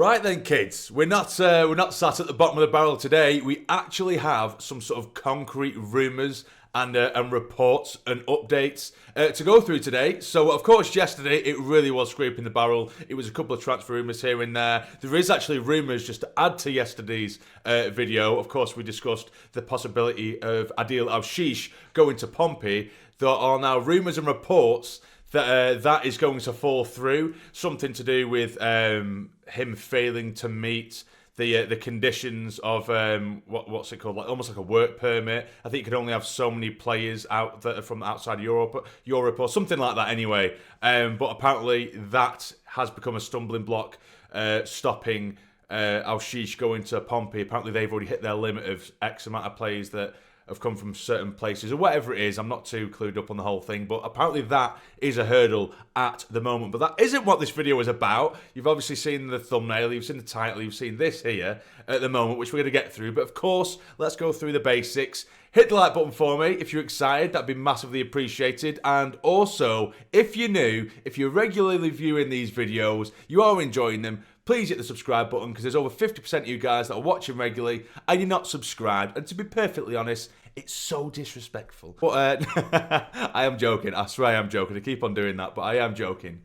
Right then, kids, we're not sat at the bottom of the barrel today. We actually have some sort of concrete rumours and reports and updates to go through today. So, of course, yesterday it really was scraping the barrel. It was a couple of transfer rumours here and there. There is actually rumours just to add to yesterday's video. Of course, we discussed the possibility of Adil Al-Shish going to Pompey. There are now rumours and reports that that is going to fall through. Something to do with him failing to meet the conditions of what's it called, like almost like a work permit. I think you could only have so many players out that are from outside Europe or something like that. Anyway, but apparently that has become a stumbling block, stopping Al-Shish going to Pompey. Apparently they've already hit their limit of X amount of players that have come from certain places or whatever it is. I'm not too clued up on the whole thing, but apparently that is a hurdle at the moment. But that isn't what this video is about. You've obviously seen the thumbnail, you've seen the title, you've seen this here at the moment, which we're going to get through. But of course, let's go through the basics. Hit the like button for me if you're excited. That'd be massively appreciated. And also, if you're new, if you're regularly viewing these videos, you are enjoying them, please hit the subscribe button, because there's over 50% of you guys that are watching regularly and you're not subscribed. And to be perfectly honest, it's so disrespectful. But I am joking. I swear I am joking. I keep on doing that, but I am joking.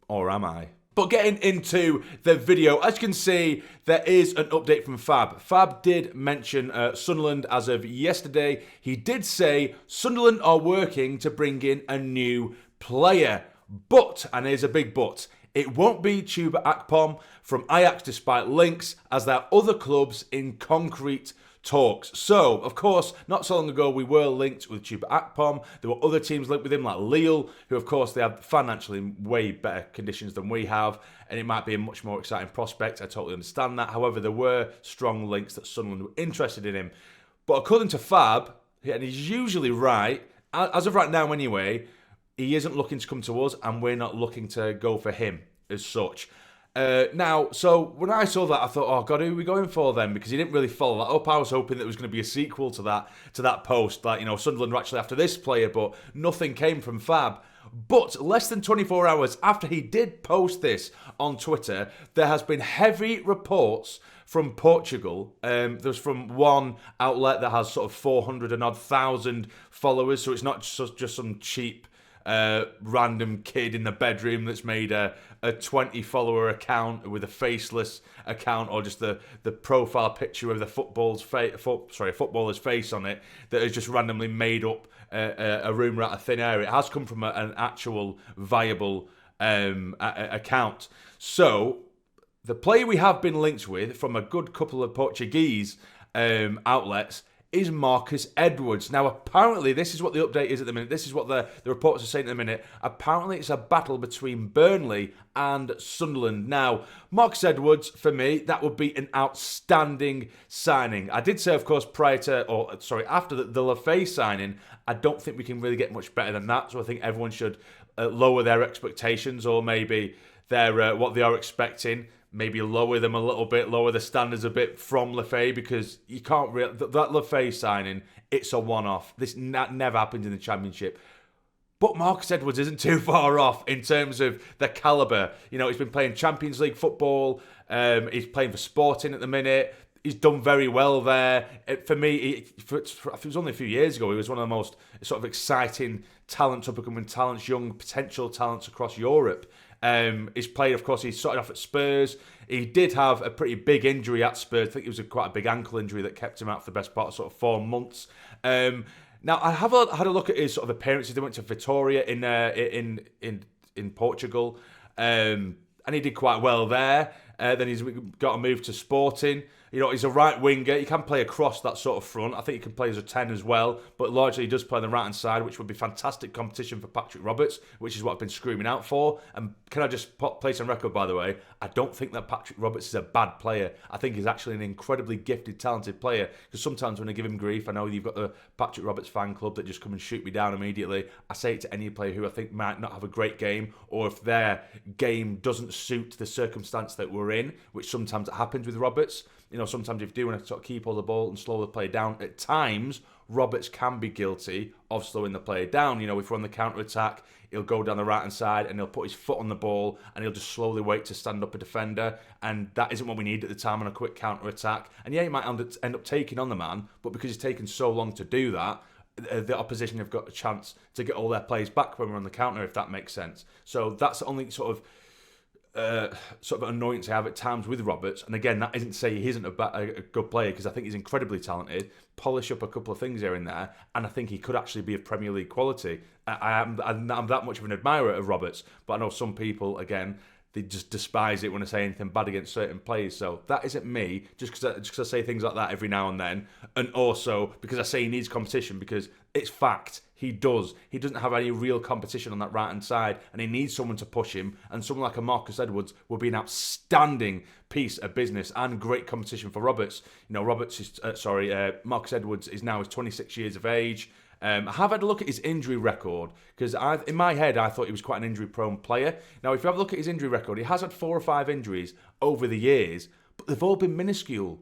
Or am I? But getting into the video, as you can see, there is an update from Fab. Fab did mention Sunderland as of yesterday. He did say Sunderland are working to bring in a new player. But, and here's a big but, it won't be Chuba Akpom from Ajax despite links, as there are other clubs in concrete talks. So, of course, not so long ago we were linked with Chuba Akpom. There were other teams linked with him, like Lille, who of course they have financially way better conditions than we have, and it might be a much more exciting prospect. I totally understand that. However, there were strong links that Sunderland were interested in him. But according to Fab, and he's usually right, as of right now anyway, he isn't looking to come to us, and we're not looking to go for him as such. Now, so when I saw that, I thought, oh God, who are we going for then? Because he didn't really follow that up. I was hoping there was going to be a sequel to that post, like, you know, Sunderland were actually after this player, but nothing came from Fab. But less than 24 hours after he did post this on Twitter, there has been heavy reports from Portugal. There's from one outlet that has sort of 400 and odd thousand followers, so it's not just some cheap random kid in the bedroom that's made a 20 follower account with a faceless account, or just the profile picture with the footballer's face on it, that has just randomly made up a rumour out of thin air. It has come from an actual viable account. So the player we have been linked with from a good couple of Portuguese outlets is Marcus Edwards. Now, apparently, this is what the update is at the minute. This is what the reports are saying at the minute. Apparently, it's a battle between Burnley and Sunderland. Now, Marcus Edwards, for me, that would be an outstanding signing. I did say, of course, after the Lafay signing, I don't think we can really get much better than that. So I think everyone should lower their expectations, or maybe their what they are expecting. Maybe lower them a little bit, lower the standards a bit from Lafay, because you can't that Lafay signing, it's a one-off. This never happened in the Championship. But Marcus Edwards isn't too far off in terms of the calibre. You know, he's been playing Champions League football. He's playing for Sporting at the minute. He's done very well there. For me, it was only a few years ago, he was one of the most sort of exciting talents, up-and-coming talents, young potential talents across Europe. He's played, of course, he started off at Spurs. He did have a pretty big injury at Spurs. I think it was quite a big ankle injury that kept him out for the best part of sort of 4 months. Now, I had a look at his sort of appearances. They went to Vitória in Portugal, and he did quite well there. Then he's got a move to Sporting. You know, he's a right winger. He can play across that sort of front. I think he can play as a 10 as well, but largely he does play on the right-hand side, which would be fantastic competition for Patrick Roberts, which is what I've been screaming out for. And can I just place on record, by the way, I don't think that Patrick Roberts is a bad player. I think he's actually an incredibly gifted, talented player, because sometimes when I give him grief, I know you've got the Patrick Roberts fan club that just come and shoot me down immediately. I say it to any player who I think might not have a great game, or if their game doesn't suit the circumstance that we're in, which sometimes it happens with Roberts. You know, sometimes if you do want to sort of keep all the ball and slow the play down, at times Roberts can be guilty of slowing the player down. You know, if we're on the counter-attack, he'll go down the right-hand side and he'll put his foot on the ball and he'll just slowly wait to stand up a defender. And that isn't what we need at the time on a quick counter-attack. And yeah, he might end up taking on the man, but because he's taken so long to do that, the opposition have got a chance to get all their players back when we're on the counter, if that makes sense. So that's the only sort of annoyance I have at times with Roberts. And again, that isn't to say he isn't a good player, because I think he's incredibly talented, polish up a couple of things here and there, and I think he could actually be of Premier League quality. I'm that much of an admirer of Roberts, but I know some people, again, they just despise it when I say anything bad against certain players. So that isn't me, just because I say things like that every now and then. And also because I say he needs competition, because it's fact. He does. He doesn't have any real competition on that right-hand side, and he needs someone to push him. And someone like a Marcus Edwards would be an outstanding piece of business and great competition for Roberts. You know, Marcus Edwards is now 26 years of age. I have had a look at his injury record, because in my head I thought he was quite an injury-prone player. Now, if you have a look at his injury record, he has had 4 or 5 injuries over the years, but they've all been minuscule.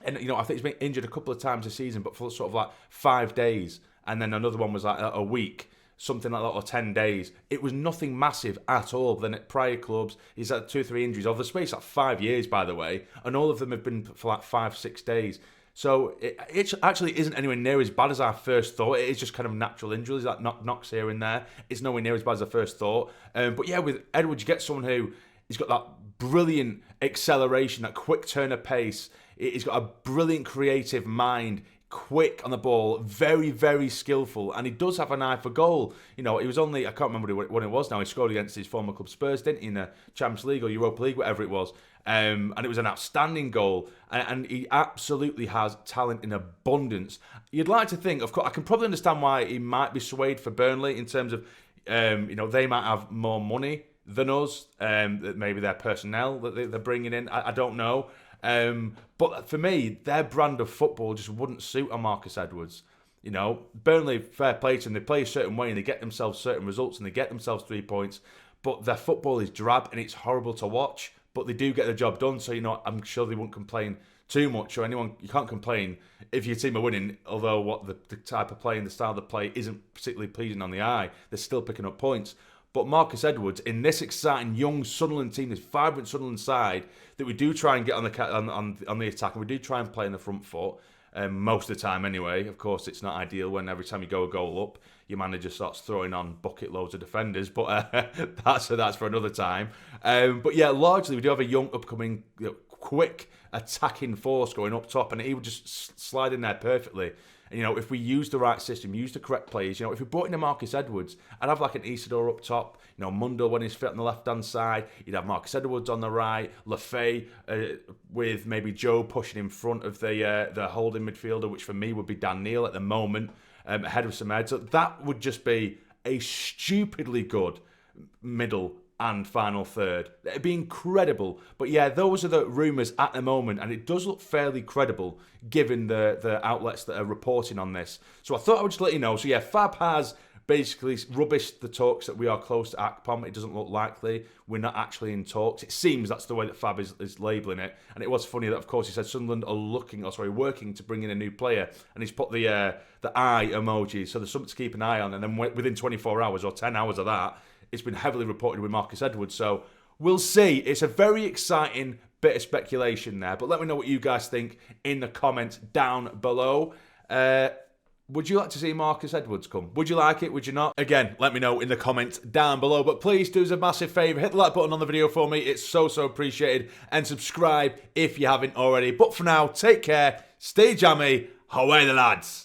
And, you know, I think he's been injured a couple of times this season, but for sort of like 5 days. And then another one was like a week, something like that, or 10 days. It was nothing massive at all. Then at prior clubs, he's had 2 or 3 injuries over the space of 5 years, by the way. And all of them have been for like 5-6 days. So it actually isn't anywhere near as bad as I first thought. It is just kind of natural injuries, like knocks here and there. It's nowhere near as bad as I first thought. But yeah, with Edwards, you get someone who he's got that brilliant acceleration, that quick turn of pace. He's got a brilliant creative mind, quick on the ball, very, very skillful, and he does have an eye for goal. You know, he was only, I can't remember when it was now, he scored against his former club Spurs, didn't he, in the Champions League or Europa League, whatever it was. And it was an outstanding goal, and he absolutely has talent in abundance. You'd like to think, of course, I can probably understand why he might be swayed for Burnley in terms of, you know, they might have more money than us, maybe their personnel that they're bringing in, I don't know. But for me, their brand of football just wouldn't suit a Marcus Edwards. You know, Burnley, fair play to them, they play a certain way and they get themselves certain results and they get themselves 3 points, but their football is drab and it's horrible to watch, but they do get the job done. So, you know, I'm sure they won't complain too much, or you can't complain if your team are winning, although what the type of play and the style of the play isn't particularly pleasing on the eye. They're still picking up points. But Marcus Edwards, in this exciting young Sunderland team, this vibrant Sunderland side, that we do try and get on the attack, and we do try and play in the front foot, most of the time anyway. Of course, it's not ideal when every time you go a goal up, your manager starts throwing on bucket loads of defenders, but that's for another time. But yeah, largely we do have a young, upcoming, quick attacking force going up top, and he would just slide in there perfectly. And, you know, if we use the right system, use the correct players, you know, if we brought in a Marcus Edwards, I'd have like an Isidore up top, you know, Mundell when he's fit on the left-hand side, you'd have Marcus Edwards on the right, Lefay with maybe Joe pushing in front of the holding midfielder, which for me would be Dhannoo at the moment, ahead of Samed. So that would just be a stupidly good middle and final third. It'd be incredible. But yeah, those are the rumours at the moment, and it does look fairly credible given the outlets that are reporting on this. So I thought I would just let you know. So yeah, Fab has basically rubbished the talks that we are close to Akpom. It doesn't look likely. We're not actually in talks. It seems that's the way that Fab is labelling it. And it was funny that, of course, he said Sunderland are working to bring in a new player. And he's put the eye emoji, so there's something to keep an eye on. And then within 24 hours or 10 hours of that, it's been heavily reported with Marcus Edwards. So we'll see. It's a very exciting bit of speculation there. But let me know what you guys think in the comments down below. Would you like to see Marcus Edwards come? Would you like it? Would you not? Again, let me know in the comments down below. But please do us a massive favour. Hit the like button on the video for me. It's so appreciated. And subscribe if you haven't already. But for now, take care. Stay jammy. Away the lads.